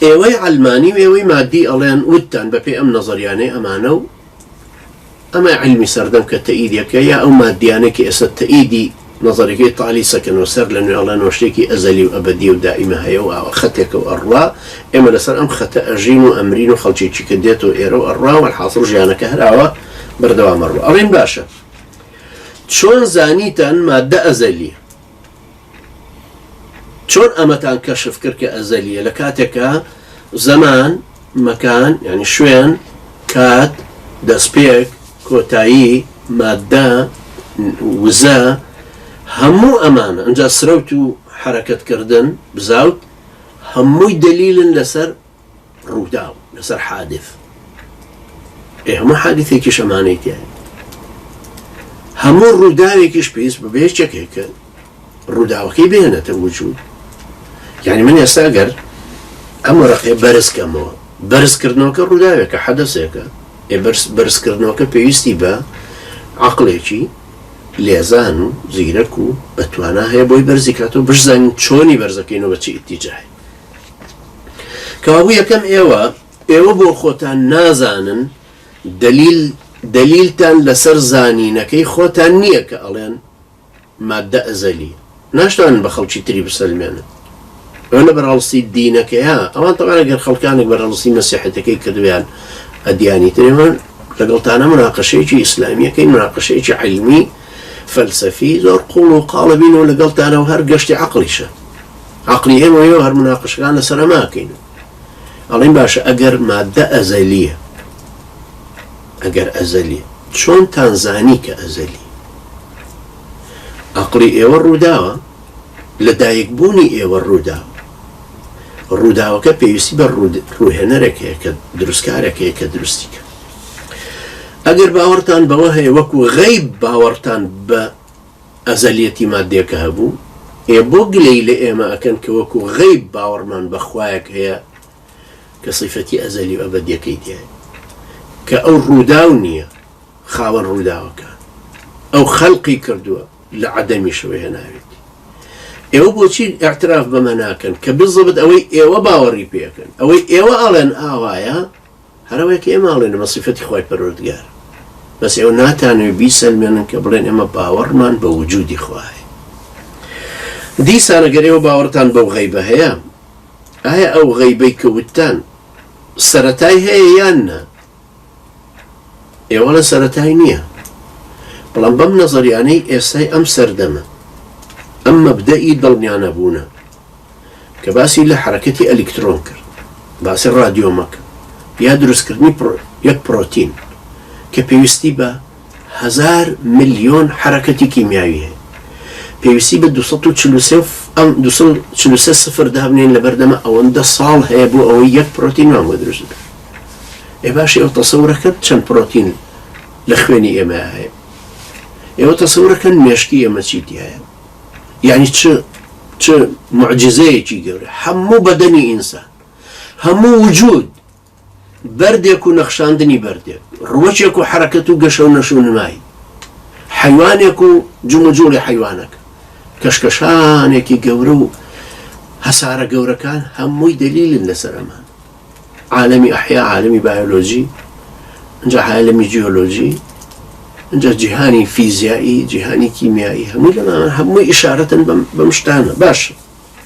ئێوەی علمانی و ئێوەی مادی ئەڵێن وتتان بەپێ ئەم نەزەریانەی ئەمانە و ئەمە علمی سەردەم کە تەئیدەکە یا ئەو مادیانێکی ئێستا تەئیدی نظرية تعالي سكن وسر لأنه الله نوشتكي أزلي وأبدي ودائما هي وختك وأروا إما لسر أم خت أجين وأمرين وخلشي كديت وإيرو أروا والحاصل جانا كهراوا بردوا مروا أرين باشا شون زانيتا مادة أزلية شون أمتان كشف كرك أزلية لكاتك زمان مكان يعني شوين كات دسبيك كوتاي مادة وزا همو أمانة انجا سروتو حركة كردن بزاوت همو دليل لسر روداو لسر حادث همو حادثي كيش أمانيت يعني همو الروداوي كيش بيس ببيش هيك الروداو كي بيهنا توجود يعني من يستاقر أمو رقي برس كمو برس كردنوك الروداوي كحدث هيك برس كردنوك بيستي با عقليكي لێزان و زیرەک و بەتوانە هەیە بۆی بەرزیکات و بشزانین چۆنی بەرزەکەین و بە چی ئیتیجاهی کەوابوو یەکەم ئێوە بۆ خۆتان نازانن دلیلتان لەسەر زانینەکەی خۆتان نییە کە ئەڵێن مادە ئەزەلی ناشتوانن بە خەڵکی تری بسەلمێنن ئەوە لە بەرهەڵستی دینەکەیە ئەوان تەوانە گەر خەڵکانێک بەرهەڵستی مەسیحەتەکەی کردویان ئەدیانی ترێمان لەگەڵتانە مناقەشەیەکی ئیسلامیەکەی مناقەشەیەکی علمی فلسفي زور قولوا قال بينه لقلت أنا وهر قشتي عقليشة عقلي هم ويوهر مناقش كان سلاماكين ألين باشا أجر مادة أزلية أجر أزلية شون تنزاني كأزلي عقلي إيوه الروداوة لدايك بوني إيوه الروداوة كبيسي بالروحنا ركيك درسكارك كدرستك أجر باورتان بوهي وكو غيب باورتان بأزليتي ماديك هبو يبقلي لإما أكن كوكو غيب باورمان بخوايك هي كصفتي أزلي وأبديك إيدي كأو الروداونية خاون روداو كان أو خلقي كردوا لعدمي شوية ناويتي إيوه بوشي اعتراف بمناكن كبالضبط أوي إيوه باوري بيكن أوي إيوه ألن آوايا هرويك إما ألن ما صفتي خواي بردقار بس إيوه ناتانو بيسلمين كبلين إما باورمان بوجودي خواي دي سانا قريبا باورتان بو غيبة هيا أو غيبي كوتان سرتاي هي يانا ولا سرتاي نية بلان بم نظر يعني إستاي أم سردمة أم مبدئي ضلنيانا بونا كباسي لحركتي إلكترون كر باسي الراديو مك يدرس كرني يك بروتين كبيوستي با 1000 مليون حركتي كيميائية بيوستي با 243 صفر دابنين لبردما أو عند صال هيبو أو يك بروتين ما مدرس باشي أو تصورك كم بروتين لخويني إما هاي أو تصورك مشكية مسيتي هاي يعني تش معجزة تجي قولي همو بدني إنسان همو وجود بردك ونخشاندني بردك روشك وحركته قشو نشون ماي حيوانك وجمجول حيوانك كشكشانك قورو هسارة قورة كان همو دليل لسرمان عالمي أحياء عالمي بيولوجي انجا عالمي جيولوجي انجا جهاني فيزيائي جهاني كيميائي همو إشارة بمشتانا باش